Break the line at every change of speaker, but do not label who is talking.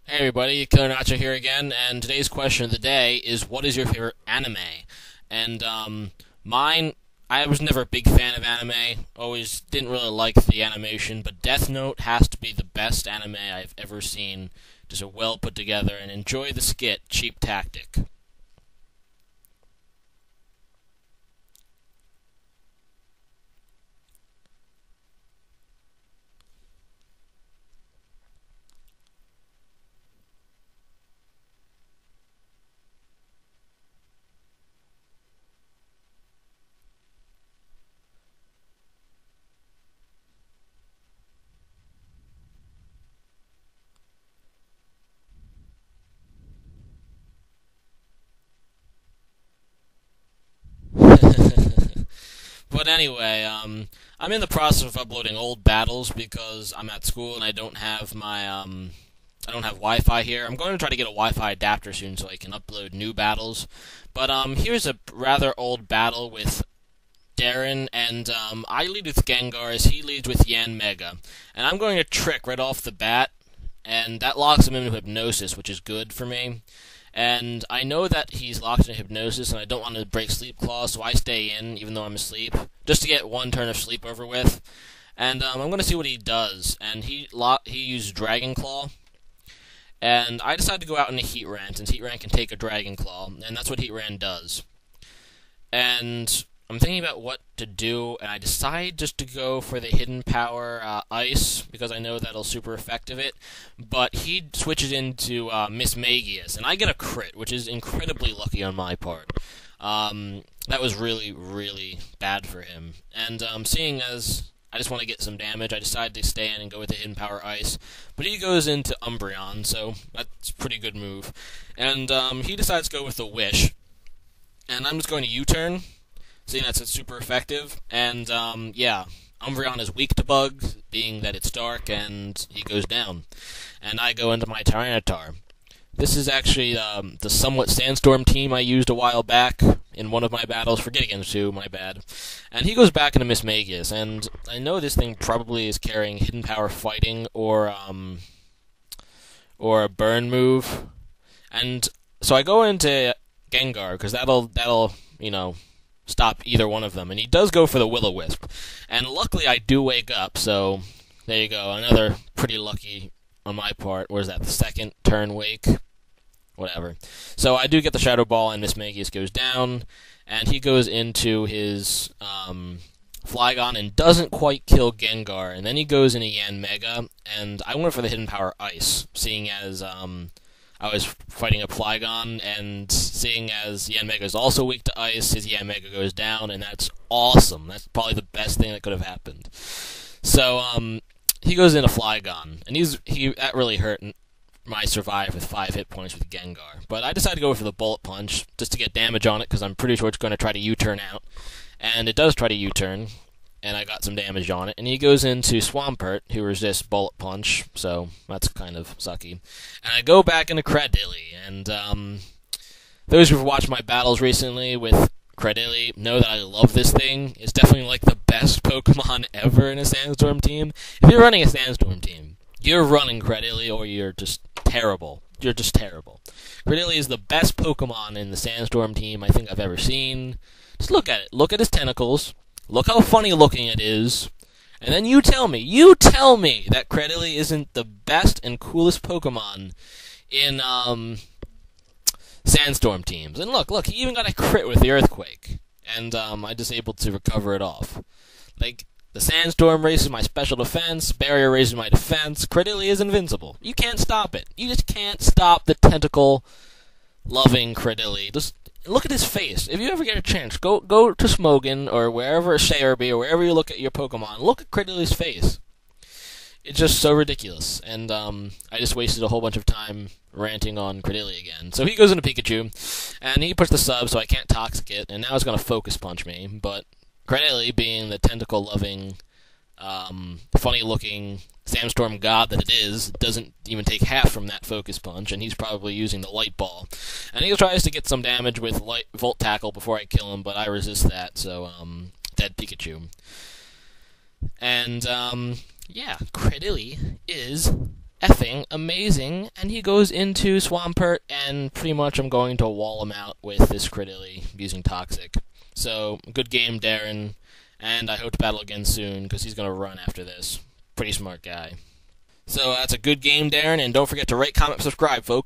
Hey everybody, Killer Nacho here again, and today's question of the day is what is your favorite anime? And mine, I was never a big fan of anime, always didn't really like the animation, but Death Note has to be the best anime I've ever seen. Just a well put together and enjoy the skit, Cheap Tactic. But anyway, I'm in the process of uploading old battles because I'm at school and I don't have Wi-Fi here. I'm going to try to get a Wi-Fi adapter soon so I can upload new battles. But here's a rather old battle with Darren, and I lead with Gengar as he leads with Yanmega. And I'm going to trick right off the bat, and that locks him into hypnosis, which is good for me. And I know that he's locked in hypnosis, and I don't want to break Sleep Claw, so I stay in, even though I'm asleep, just to get one turn of sleep over with. And I'm going to see what he does. And he used Dragon Claw, and I decided to go out in a Heatran, since Heatran can take a Dragon Claw, and that's what Heatran does. And I'm thinking about what to do, and I decide just to go for the Hidden Power Ice, because I know that'll super effective it. But he switches into Mismagius, and I get a crit, which is incredibly lucky on my part. That was really, really bad for him. And seeing as I just want to get some damage, I decided to stay in and go with the Hidden Power Ice. But he goes into Umbreon, so that's a pretty good move. And he decides to go with the Wish. And I'm just going to U-turn, seeing that's super effective. And yeah, Umbreon is weak to bugs, being that it's dark, and he goes down. And I go into my Tyranitar. This is actually the somewhat Sandstorm team I used a while back in one of my battles for Get Against 2, my bad. And he goes back into Mismagius, and I know this thing probably is carrying Hidden Power Fighting or a Burn move. And so I go into Gengar, because that'll stop either one of them. And he does go for the Will-O-Wisp. And luckily I do wake up, so there you go. Another pretty lucky on my part. Where's that? The second turn wake? Whatever. So I do get the Shadow Ball, and Mismagius goes down, and he goes into his Flygon and doesn't quite kill Gengar, and then he goes into Yanmega, and I went for the Hidden Power Ice, seeing as I was fighting a Flygon, and seeing as Yanmega is also weak to Ice, his Yanmega goes down, and that's awesome. That's probably the best thing that could have happened. So he goes into Flygon, and that really hurt. I survive with 5 hit points with Gengar. But I decided to go for the Bullet Punch, just to get damage on it, because I'm pretty sure it's going to try to U-turn out. And it does try to U-turn, and I got some damage on it. And he goes into Swampert, who resists Bullet Punch, so that's kind of sucky. And I go back into Cradily, and those who've watched my battles recently with Cradily know that I love this thing. It's definitely like the best Pokemon ever in a Sandstorm team. If you're running a Sandstorm team, you're running Cradily, or you're just terrible. You're just terrible. Cradily is the best Pokemon in the Sandstorm team I think I've ever seen. Just look at it. Look at his tentacles. Look how funny looking it is. And then you tell me that Cradily isn't the best and coolest Pokemon in Sandstorm teams. And look, he even got a crit with the Earthquake. And I just able to recover it off. Like, the Sandstorm raises my special defense, Barrier raises my defense, Cradily is invincible. You can't stop it. You just can't stop the tentacle-loving Cradily. Just look at his face. If you ever get a chance, go to Smogon, or wherever, Shayarby, or wherever you look at your Pokemon, look at Cradily's face. It's just so ridiculous, and I just wasted a whole bunch of time ranting on Cradily again. So he goes into Pikachu, and he puts the sub, so I can't Toxic it, and now it's going to Focus Punch me, but Cradily, being the tentacle-loving, funny-looking Sandstorm god that it is, doesn't even take half from that Focus Punch, and he's probably using the Light Ball. And he tries to get some damage with Volt Tackle before I kill him, but I resist that, so, dead Pikachu. And, yeah, Cradily is effing amazing, and he goes into Swampert, and pretty much I'm going to wall him out with this Credilly using Toxic. So, good game, Darren, and I hope to battle again soon, because he's going to run after this. Pretty smart guy. So, that's a good game, Darren, and don't forget to rate, comment, subscribe, folks.